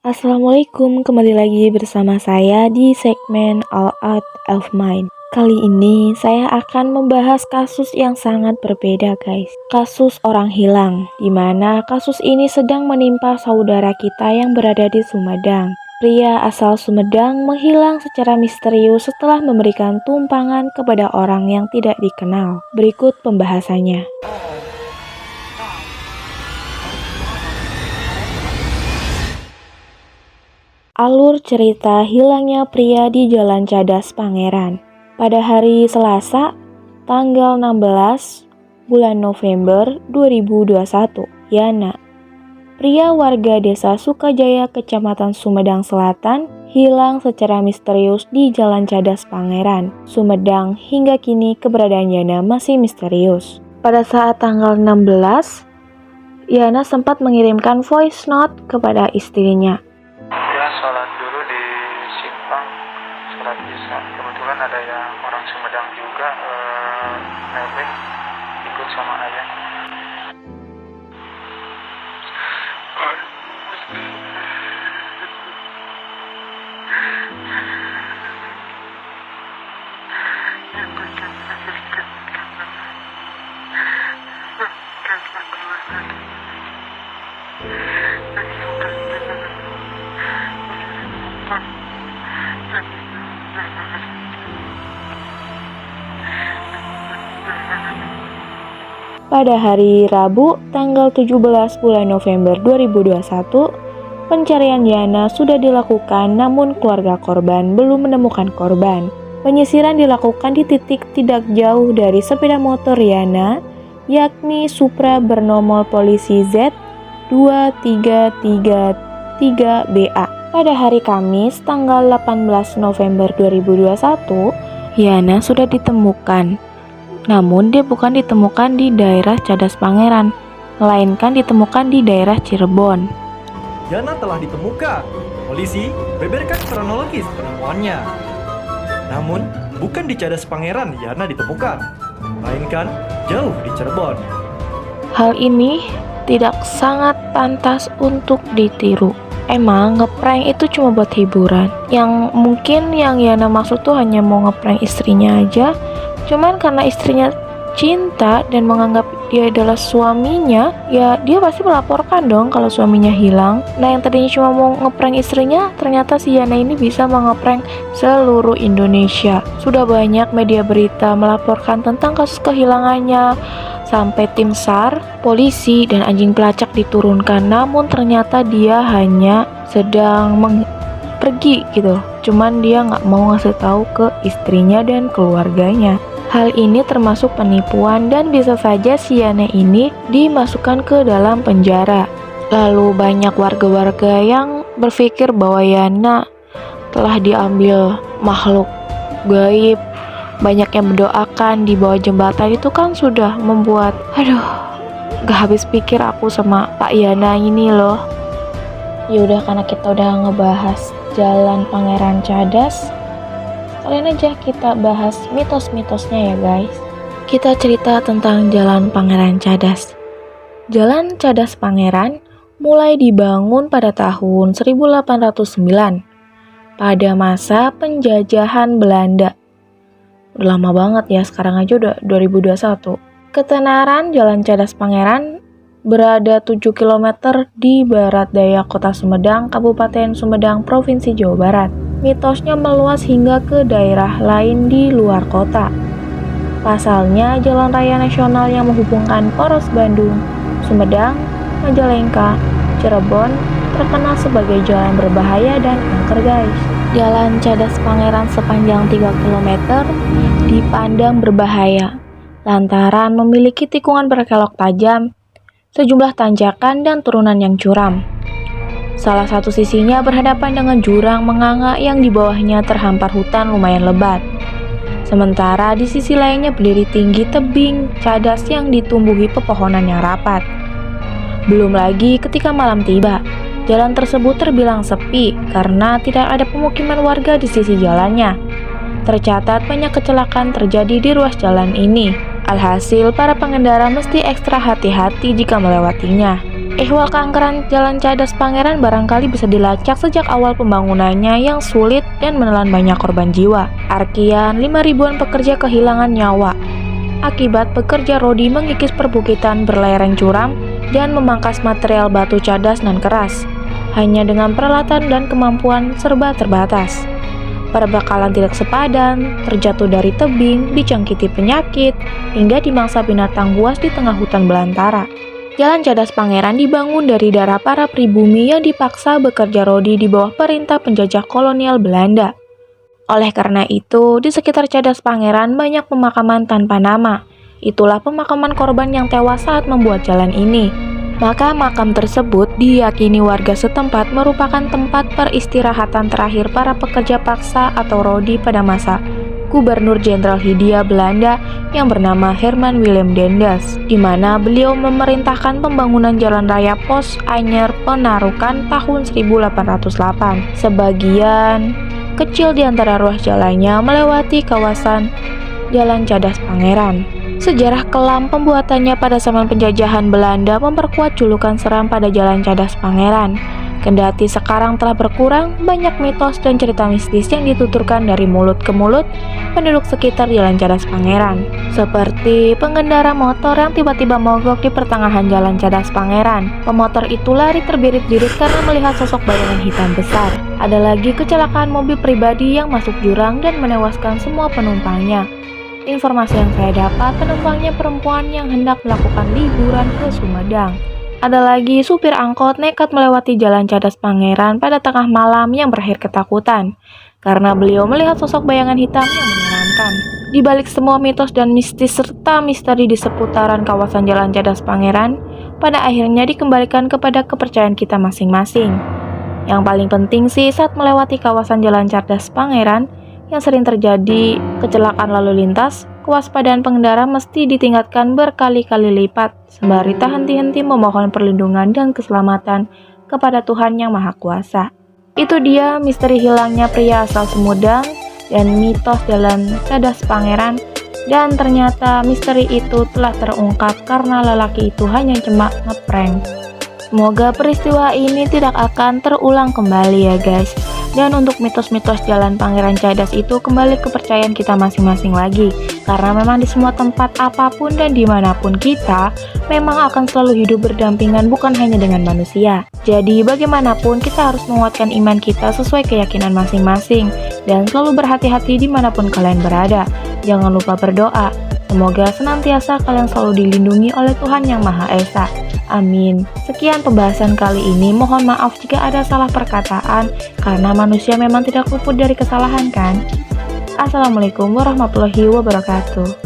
Assalamualaikum, kembali lagi bersama saya di segmen All Out of Mind. Kali ini saya akan membahas kasus yang sangat berbeda guys. Kasus orang hilang, di mana kasus ini sedang menimpa saudara kita yang berada di Sumedang. Pria asal Sumedang menghilang secara misterius setelah memberikan tumpangan kepada orang yang tidak dikenal. Berikut pembahasannya. Alur cerita hilangnya pria di Jalan Cadas Pangeran. Pada hari Selasa, tanggal 16 bulan November 2021, Yana, pria warga desa Sukajaya, Kecamatan Sumedang Selatan, hilang secara misterius di Jalan Cadas Pangeran, Sumedang. Hingga kini keberadaan Yana masih misterius. Pada saat tanggal 16, Yana sempat mengirimkan voice note kepada istrinya. Sholat dulu di Simpang, sholat isya. Kebetulan ada yang orang Sumedang juga nebeng ikut sama ayah. Pada hari Rabu, tanggal 17 bulan November 2021, pencarian Yana sudah dilakukan namun keluarga korban belum menemukan korban. Penyisiran dilakukan di titik tidak jauh dari sepeda motor Yana, yakni Supra bernomor polisi Z2333BA. Pada hari Kamis, tanggal 18 November 2021, Yana sudah ditemukan. Namun dia bukan ditemukan di daerah Cadas Pangeran, melainkan ditemukan di daerah Cirebon. Yana telah ditemukan. Polisi beberkan kronologis penemuannya. Namun, bukan di Cadas Pangeran Yana ditemukan, melainkan jauh di Cirebon. Hal ini tidak sangat pantas untuk ditiru. Emang ngeprank itu cuma buat hiburan. Yang mungkin yang Yana maksud tuh hanya mau ngeprank istrinya aja. Cuman karena istrinya cinta dan menganggap dia adalah suaminya, ya dia pasti melaporkan dong kalau suaminya hilang. Nah, yang tadinya cuma mau ngeprank istrinya, ternyata si Yana ini bisa mengeprank seluruh Indonesia. Sudah banyak media berita melaporkan tentang kasus kehilangannya. Sampai tim SAR, polisi, dan anjing pelacak diturunkan. Namun ternyata dia hanya sedang pergi gitu. Cuman dia nggak mau ngasih tahu ke istrinya dan keluarganya. Hal ini termasuk penipuan dan bisa saja si Yana ini dimasukkan ke dalam penjara. Lalu banyak warga-warga yang berpikir bahwa Yana telah diambil makhluk gaib. Banyak yang mendoakan di bawah jembatan, itu kan sudah membuat gak habis pikir aku sama Pak Yana ini loh. Yaudah, karena kita udah ngebahas Jalan Pangeran Cadas, kalian aja kita bahas mitos-mitosnya ya guys. Kita cerita tentang Jalan Pangeran Cadas. Jalan Cadas Pangeran mulai dibangun pada tahun 1809 pada masa penjajahan Belanda. Udah lama banget ya, sekarang aja udah 2021. Ketenaran Jalan Cadas Pangeran berada 7 km di barat daya kota Sumedang, Kabupaten Sumedang, Provinsi Jawa Barat. Mitosnya meluas hingga ke daerah lain di luar kota. Pasalnya, jalan raya nasional yang menghubungkan Poros Bandung, Sumedang, Majalengka, Cirebon terkenal sebagai jalan berbahaya dan angker guys. Jalan Cadas Pangeran sepanjang 3 km dipandang berbahaya lantaran memiliki tikungan berkelok tajam, sejumlah tanjakan dan turunan yang curam. Salah satu sisinya berhadapan dengan jurang menganga yang di bawahnya terhampar hutan lumayan lebat. Sementara di sisi lainnya berdiri tinggi tebing cadas yang ditumbuhi pepohonan yang rapat. Belum lagi ketika malam tiba, jalan tersebut terbilang sepi karena tidak ada pemukiman warga di sisi jalannya. Tercatat banyak kecelakaan terjadi di ruas jalan ini. Alhasil, para pengendara mesti ekstra hati-hati jika melewatinya. Ihwal keangkeran Jalan Cadas Pangeran barangkali bisa dilacak sejak awal pembangunannya yang sulit dan menelan banyak korban jiwa. Arkian 5.000-an pekerja kehilangan nyawa akibat pekerja rodi mengikis perbukitan berlereng curam dan memangkas material batu cadas nan keras, hanya dengan peralatan dan kemampuan serba terbatas. Perbekalan tidak sepadan, terjatuh dari tebing, dicangkiti penyakit, hingga dimangsa binatang buas di tengah hutan belantara. Jalan Cadas Pangeran dibangun dari darah para pribumi yang dipaksa bekerja rodi di bawah perintah penjajah kolonial Belanda. Oleh karena itu, di sekitar Cadas Pangeran banyak pemakaman tanpa nama. Itulah pemakaman korban yang tewas saat membuat jalan ini. Maka makam tersebut diyakini warga setempat merupakan tempat peristirahatan terakhir para pekerja paksa atau rodi pada masa Gubernur Jenderal Hindia Belanda yang bernama Herman Willem Dendels, di mana beliau memerintahkan pembangunan jalan raya Pos Anyer Penarukan tahun 1808. Sebagian kecil di antara ruas jalannya melewati kawasan Jalan Cadas Pangeran. Sejarah kelam pembuatannya pada zaman penjajahan Belanda memperkuat julukan seram pada Jalan Cadas Pangeran. Kendati sekarang telah berkurang, banyak mitos dan cerita mistis yang dituturkan dari mulut ke mulut penduduk sekitar Jalan Cadas Pangeran. Seperti pengendara motor yang tiba-tiba mogok di pertengahan Jalan Cadas Pangeran. Pemotor itu lari terbirit-birit karena melihat sosok bayangan hitam besar. Ada lagi kecelakaan mobil pribadi yang masuk jurang dan menewaskan semua penumpangnya. Informasi yang saya dapat, penumpangnya perempuan yang hendak melakukan liburan ke Sumedang. Ada lagi supir angkot nekat melewati Jalan Cadas Pangeran pada tengah malam yang berakhir ketakutan karena beliau melihat sosok bayangan hitam yang menyeramkan. Di balik semua mitos dan mistis serta misteri di seputaran kawasan Jalan Cadas Pangeran, pada akhirnya dikembalikan kepada kepercayaan kita masing-masing. Yang paling penting sih saat melewati kawasan Jalan Cadas Pangeran yang sering terjadi kecelakaan lalu lintas, kewaspadaan pengendara mesti ditingkatkan berkali-kali lipat, sembari tak henti-henti memohon perlindungan dan keselamatan kepada Tuhan Yang Maha Kuasa. Itu dia misteri hilangnya pria asal Sumedang dan mitos Jalan Cadas Pangeran, dan ternyata misteri itu telah terungkap karena lelaki itu hanya cuma ngeprank. Semoga peristiwa ini tidak akan terulang kembali ya guys. Dan untuk mitos-mitos Jalan Pangeran Cadas itu kembali ke kepercayaan kita masing-masing lagi. Karena memang di semua tempat apapun dan dimanapun kita memang akan selalu hidup berdampingan bukan hanya dengan manusia. Jadi bagaimanapun kita harus menguatkan iman kita sesuai keyakinan masing-masing. Dan selalu berhati-hati dimanapun kalian berada. Jangan lupa berdoa. Semoga senantiasa kalian selalu dilindungi oleh Tuhan Yang Maha Esa. Amin. Sekian pembahasan kali ini. Mohon maaf jika ada salah perkataan, karena manusia memang tidak luput dari kesalahan kan. Assalamualaikum warahmatullahi wabarakatuh.